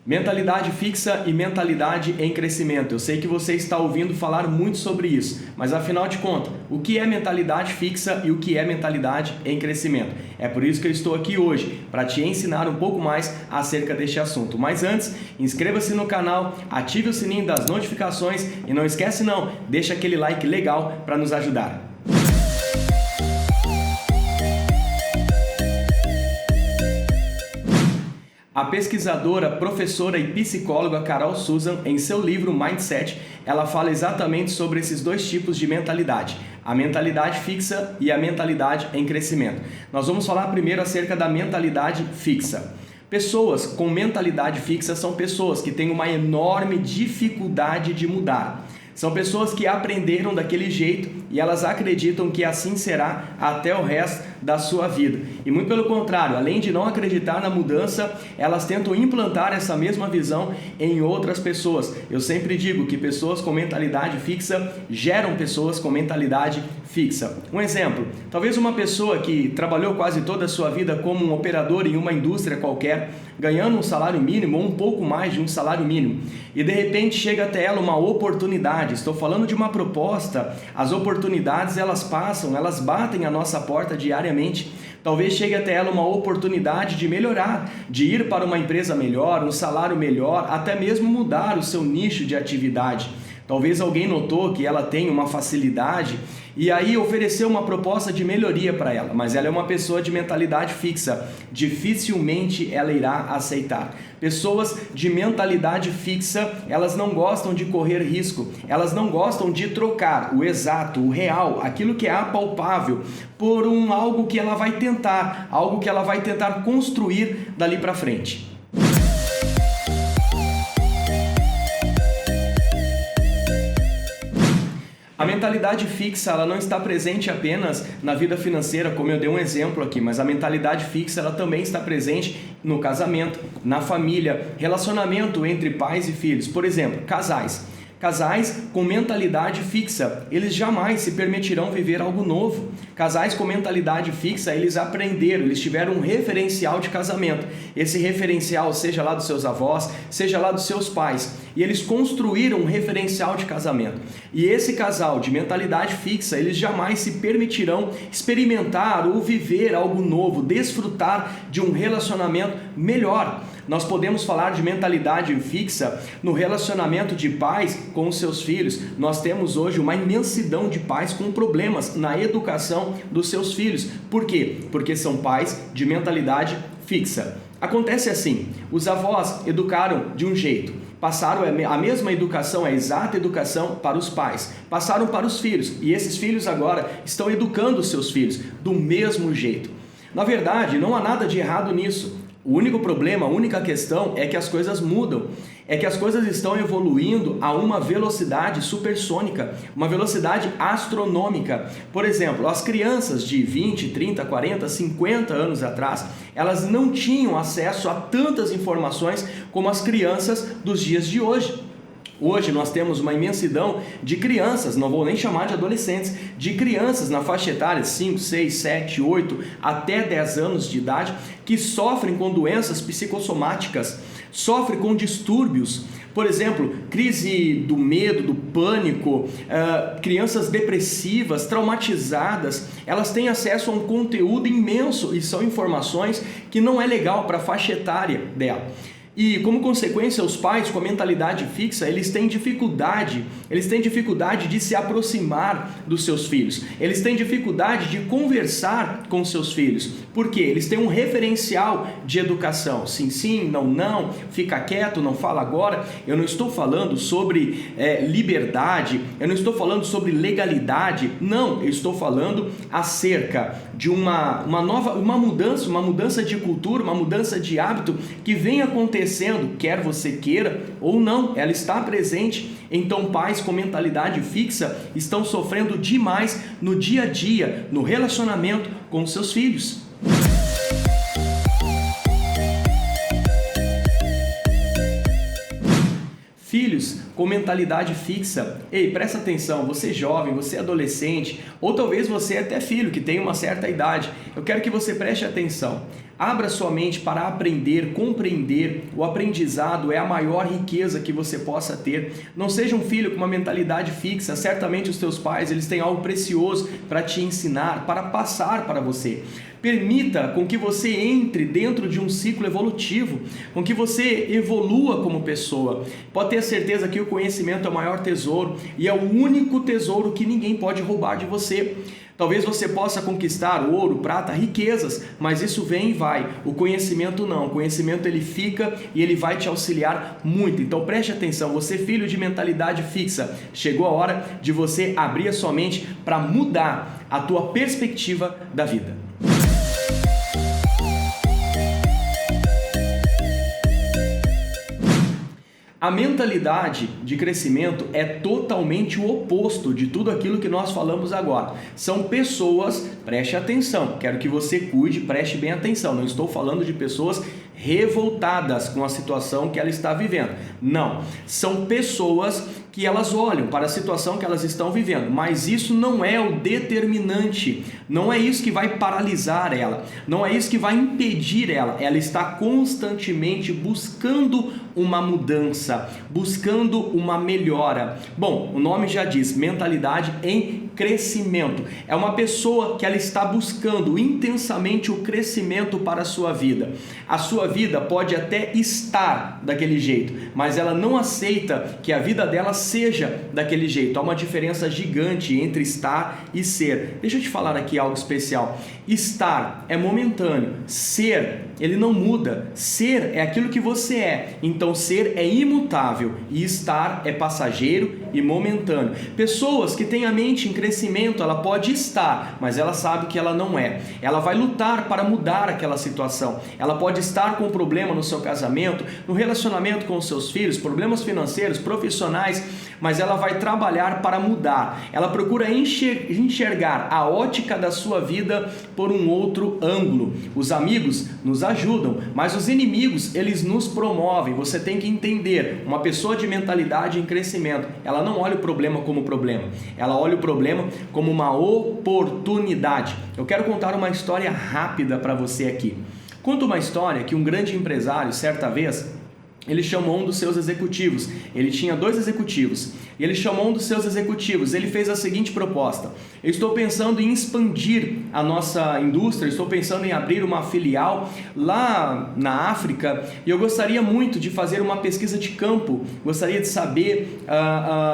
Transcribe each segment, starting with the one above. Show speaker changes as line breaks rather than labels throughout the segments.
Mentalidade fixa e mentalidade em crescimento. Eu sei que você está ouvindo falar muito sobre isso, mas afinal de contas, o que é mentalidade fixa e o que é mentalidade em crescimento? É por isso que eu estou aqui hoje, para te ensinar um pouco mais acerca deste assunto. Mas antes, inscreva-se no canal, ative o sininho das notificações e não esquece não, deixa aquele like legal para nos ajudar. A pesquisadora, professora e psicóloga Carol Susan, em seu livro Mindset, ela fala exatamente sobre esses dois tipos de mentalidade, a mentalidade fixa e a mentalidade em crescimento. Nós vamos falar primeiro acerca da mentalidade fixa. Pessoas com mentalidade fixa são pessoas que têm uma enorme dificuldade de mudar. São pessoas que aprenderam daquele jeito e elas acreditam que assim será até o resto da sua vida. E muito pelo contrário, além de não acreditar na mudança, elas tentam implantar essa mesma visão em outras pessoas. Eu sempre digo que pessoas com mentalidade fixa geram pessoas com mentalidade fixa. Um exemplo, talvez uma pessoa que trabalhou quase toda a sua vida como um operador em uma indústria qualquer, ganhando um salário mínimo ou um pouco mais de um salário mínimo, e de repente chega até ela uma oportunidade. Estou falando de uma proposta. As oportunidades elas passam, elas batem a nossa porta diariamente. Talvez chegue até ela uma oportunidade de melhorar, de ir para uma empresa melhor, um salário melhor, até mesmo mudar o seu nicho de atividade. Talvez alguém notou que ela tem uma facilidade e aí ofereceu uma proposta de melhoria para ela, mas ela é uma pessoa de mentalidade fixa, dificilmente ela irá aceitar. Pessoas de mentalidade fixa, elas não gostam de correr risco, elas não gostam de trocar o exato, o real, aquilo que é apalpável, por algo que ela vai tentar, algo que ela vai tentar construir dali para frente. A mentalidade fixa ela não está presente apenas na vida financeira, como eu dei um exemplo aqui, mas a mentalidade fixa ela também está presente no casamento, na família, relacionamento entre pais e filhos. Por exemplo, casais. Casais com mentalidade fixa, eles jamais se permitirão viver algo novo. Casais com mentalidade fixa, eles aprenderam, eles tiveram um referencial de casamento. Esse referencial, seja lá dos seus avós, seja lá dos seus pais. E eles construíram um referencial de casamento. E esse casal de mentalidade fixa, eles jamais se permitirão experimentar ou viver algo novo, desfrutar de um relacionamento melhor. Nós podemos falar de mentalidade fixa no relacionamento de pais com os seus filhos. Nós temos hoje uma imensidão de pais com problemas na educação dos seus filhos. Por quê? Porque são pais de mentalidade fixa. Acontece assim, os avós educaram de um jeito, passaram a mesma educação, a exata educação para os pais, passaram para os filhos e esses filhos agora estão educando os seus filhos do mesmo jeito. Na verdade, não há nada de errado nisso. O único problema, a única questão é que as coisas mudam, é que as coisas estão evoluindo a uma velocidade supersônica, uma velocidade astronômica. Por exemplo, as crianças de 20, 30, 40, 50 anos atrás, elas não tinham acesso a tantas informações como as crianças dos dias de hoje. Hoje nós temos uma imensidão de crianças, não vou nem chamar de adolescentes, de crianças na faixa etária de 5, 6, 7, 8 até 10 anos de idade que sofrem com doenças psicossomáticas, sofrem com distúrbios, por exemplo, crise do medo, do pânico, crianças depressivas, traumatizadas, elas têm acesso a um conteúdo imenso e são informações que não é legal para a faixa etária dela. E como consequência, os pais com a mentalidade fixa, eles têm dificuldade de se aproximar dos seus filhos. Eles têm dificuldade de conversar com seus filhos. Por quê? Eles têm um referencial de educação. Sim, sim, não, não, fica quieto, não fala agora. Eu não estou falando sobre liberdade, eu não estou falando sobre legalidade. Não, eu estou falando acerca de uma mudança de cultura, uma mudança de hábito que vem acontecendo, quer você queira ou não, ela está presente. Então pais com mentalidade fixa estão sofrendo demais no dia a dia, no relacionamento com seus filhos. Filhos com mentalidade fixa. Ei, presta atenção, você jovem, você adolescente, ou talvez você é até filho que tem uma certa idade. Eu quero que você preste atenção. Abra sua mente para aprender, compreender. O aprendizado é a maior riqueza que você possa ter. Não seja um filho com uma mentalidade fixa. Certamente os teus pais, eles têm algo precioso para te ensinar, para passar para você. Permita com que você entre dentro de um ciclo evolutivo, com que você evolua como pessoa. Pode ter certeza que o conhecimento é o maior tesouro e é o único tesouro que ninguém pode roubar de você. Talvez você possa conquistar ouro, prata, riquezas, mas isso vem e vai. O conhecimento não. O conhecimento ele fica e ele vai te auxiliar muito. Então preste atenção, você filho de mentalidade fixa, chegou a hora de você abrir a sua mente para mudar a tua perspectiva da vida. A mentalidade de crescimento é totalmente o oposto de tudo aquilo que nós falamos agora. São pessoas, preste atenção, quero que você cuide, preste bem atenção, não estou falando de pessoas revoltadas com a situação que ela está vivendo. Não, são pessoas que elas olham para a situação que elas estão vivendo, mas isso não é o determinante, não é isso que vai paralisar ela, não é isso que vai impedir ela. Ela está constantemente buscando uma mudança, buscando uma melhora. Bom, o nome já diz, mentalidade em crescimento. É uma pessoa que ela está buscando intensamente o crescimento para a sua vida. A sua vida pode até estar daquele jeito, mas ela não aceita que a vida dela seja daquele jeito. Há uma diferença gigante entre estar e ser. Deixa eu te falar aqui algo especial. Estar é momentâneo, ser, ele não muda. Ser é aquilo que você é, então ser é imutável e estar é passageiro e momentâneo. Pessoas que têm a mente em crescimento, ela pode estar, mas ela sabe que ela não é. Ela vai lutar para mudar aquela situação. Ela pode estar com um problema no seu casamento, no relacionamento com os seus filhos, problemas financeiros, profissionais, mas ela vai trabalhar para mudar. Ela procura enxergar a ótica da sua vida por um outro ângulo. Os amigos nos ajudam, mas os inimigos, eles nos promovem. Você tem que entender, uma pessoa de mentalidade em crescimento, ela não olha o problema como problema, ela olha o problema como uma oportunidade. Eu quero contar uma história rápida para você aqui. Conto uma história que um grande empresário, certa vez, ele chamou um dos seus executivos. Ele tinha 2 executivos. E ele chamou um dos seus executivos. Ele fez a seguinte proposta: eu estou pensando em expandir a nossa indústria, estou pensando em abrir uma filial lá na África e eu gostaria muito de fazer uma pesquisa de campo. Gostaria de saber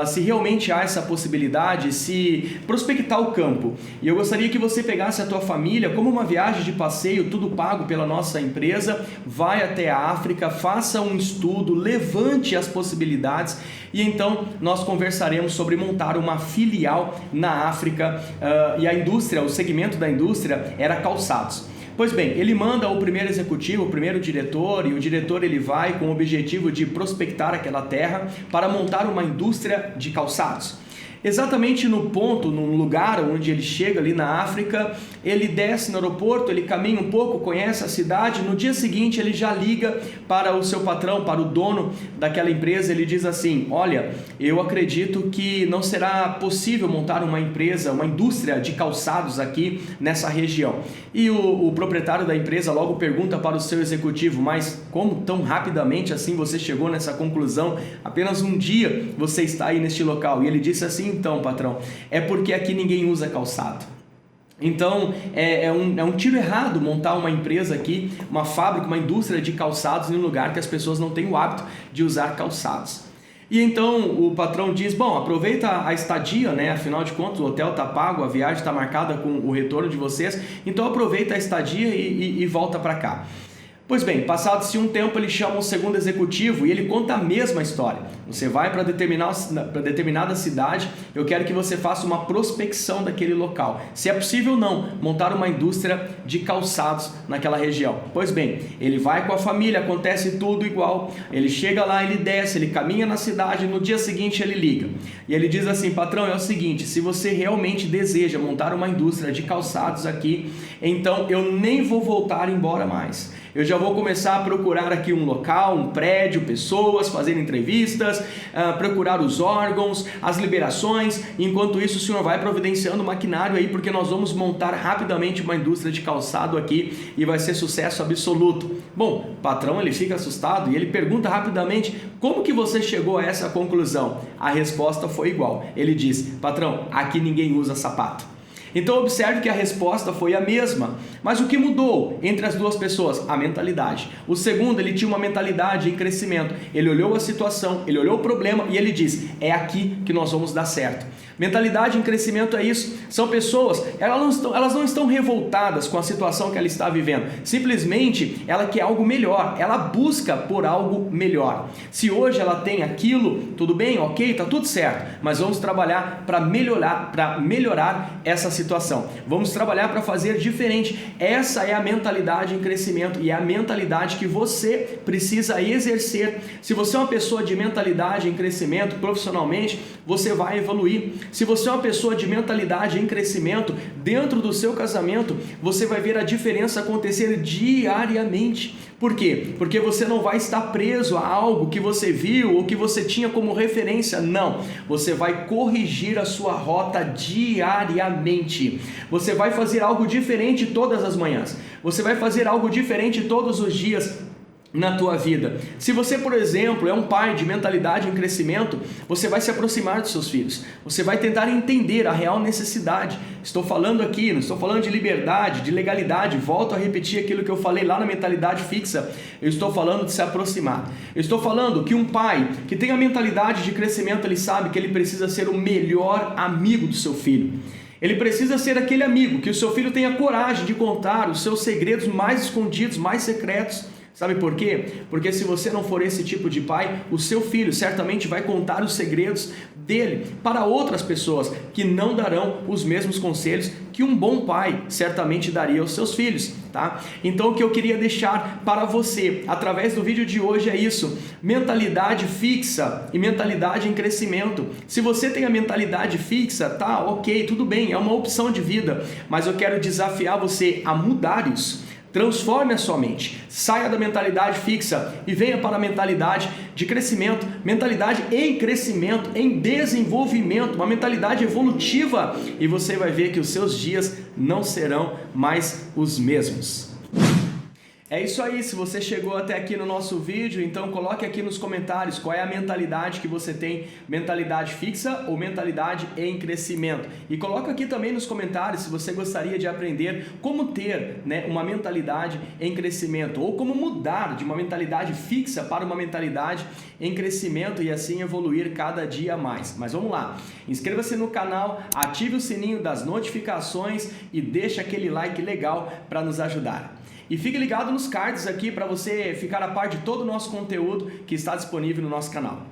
se realmente há essa possibilidade, se prospectar o campo. E eu gostaria que você pegasse a tua família como uma viagem de passeio, tudo pago pela nossa empresa, vai até a África, faça um estudo, levante as possibilidades e então nós conversaremos sobre montar uma filial na África e a indústria, o segmento da indústria era calçados. Pois bem, ele manda o primeiro executivo, o primeiro diretor, e o diretor ele vai com o objetivo de prospectar aquela terra para montar uma indústria de calçados. Exatamente no ponto, num lugar onde ele chega ali na África, ele desce no aeroporto, ele caminha um pouco, conhece a cidade, no dia seguinte ele já liga para o seu patrão, para o dono daquela empresa, ele diz assim: olha, eu acredito que não será possível montar uma empresa, uma indústria de calçados aqui nessa região. E o proprietário da empresa logo pergunta para o seu executivo: mas como tão rapidamente assim você chegou nessa conclusão? Apenas um dia você está aí neste local. E ele disse assim: então, patrão, é porque aqui ninguém usa calçado. Então, é um tiro errado montar uma empresa aqui, uma fábrica, uma indústria de calçados em um lugar que as pessoas não têm o hábito de usar calçados. E então o patrão diz: bom, aproveita a estadia, né? Afinal de contas o hotel está pago, a viagem está marcada com o retorno de vocês, então aproveita a estadia e volta para cá. Pois bem, passado-se um tempo, ele chama um segundo executivo e ele conta a mesma história. Você vai para determinada cidade, eu quero que você faça uma prospecção daquele local. Se é possível ou não, montar uma indústria de calçados naquela região. Pois bem, ele vai com a família, acontece tudo igual. Ele chega lá, ele desce, ele caminha na cidade, no dia seguinte ele liga. E ele diz assim: patrão, é o seguinte, se você realmente deseja montar uma indústria de calçados aqui, então eu nem vou voltar embora mais. Eu já vou começar a procurar aqui um local, um prédio, pessoas, fazer entrevistas, procurar os órgãos, as liberações. Enquanto isso, o senhor vai providenciando o maquinário aí, porque nós vamos montar rapidamente uma indústria de calçado aqui e vai ser sucesso absoluto. Bom, o patrão ele fica assustado e ele pergunta rapidamente: como que você chegou a essa conclusão? A resposta foi igual. Ele diz: patrão, aqui ninguém usa sapato. Então observe que a resposta foi a mesma, mas o que mudou entre as duas pessoas? A mentalidade. O segundo, ele tinha uma mentalidade em crescimento, ele olhou a situação, ele olhou o problema e ele diz: é aqui que nós vamos dar certo. Mentalidade em crescimento é isso, são pessoas, elas não estão revoltadas com a situação que ela está vivendo, simplesmente ela quer algo melhor, ela busca por algo melhor. Se hoje ela tem aquilo, tudo bem, ok, está tudo certo, mas vamos trabalhar para melhorar essa situação, vamos trabalhar para fazer diferente. Essa é a mentalidade em crescimento e é a mentalidade que você precisa exercer. Se você é uma pessoa de mentalidade em crescimento profissionalmente, você vai evoluir. Se você é uma pessoa de mentalidade em crescimento dentro do seu casamento, você vai ver a diferença acontecer diariamente. Por quê? Porque você não vai estar preso a algo que você viu ou que você tinha como referência. Não, você vai corrigir a sua rota diariamente. Você vai fazer algo diferente todas as manhãs. Você vai fazer algo diferente todos os dias na tua vida. Se você, por exemplo, é um pai de mentalidade em crescimento, você vai se aproximar dos seus filhos, você vai tentar entender a real necessidade. Estou falando aqui, não estou falando de liberdade, de legalidade, volto a repetir aquilo que eu falei lá na mentalidade fixa, eu estou falando de se aproximar. Eu estou falando que um pai que tem a mentalidade de crescimento, ele sabe que ele precisa ser o melhor amigo do seu filho. Ele precisa ser aquele amigo que o seu filho tenha coragem de contar os seus segredos mais escondidos, mais secretos. Sabe por quê? Porque se você não for esse tipo de pai, o seu filho certamente vai contar os segredos dele para outras pessoas que não darão os mesmos conselhos que um bom pai certamente daria aos seus filhos, tá? Então o que eu queria deixar para você através do vídeo de hoje é isso: mentalidade fixa e mentalidade em crescimento. Se você tem a mentalidade fixa, tá, ok, tudo bem, é uma opção de vida, mas eu quero desafiar você a mudar isso. Transforme a sua mente, saia da mentalidade fixa e venha para a mentalidade de crescimento, mentalidade em crescimento, em desenvolvimento, uma mentalidade evolutiva, e você vai ver que os seus dias não serão mais os mesmos. É isso aí, se você chegou até aqui no nosso vídeo, então coloque aqui nos comentários qual é a mentalidade que você tem, mentalidade fixa ou mentalidade em crescimento. E coloca aqui também nos comentários se você gostaria de aprender como ter, uma mentalidade em crescimento, ou como mudar de uma mentalidade fixa para uma mentalidade em crescimento e assim evoluir cada dia mais. Mas vamos lá, inscreva-se no canal, ative o sininho das notificações e deixa aquele like legal para nos ajudar. E fique ligado nos cards aqui para você ficar a par de todo o nosso conteúdo que está disponível no nosso canal.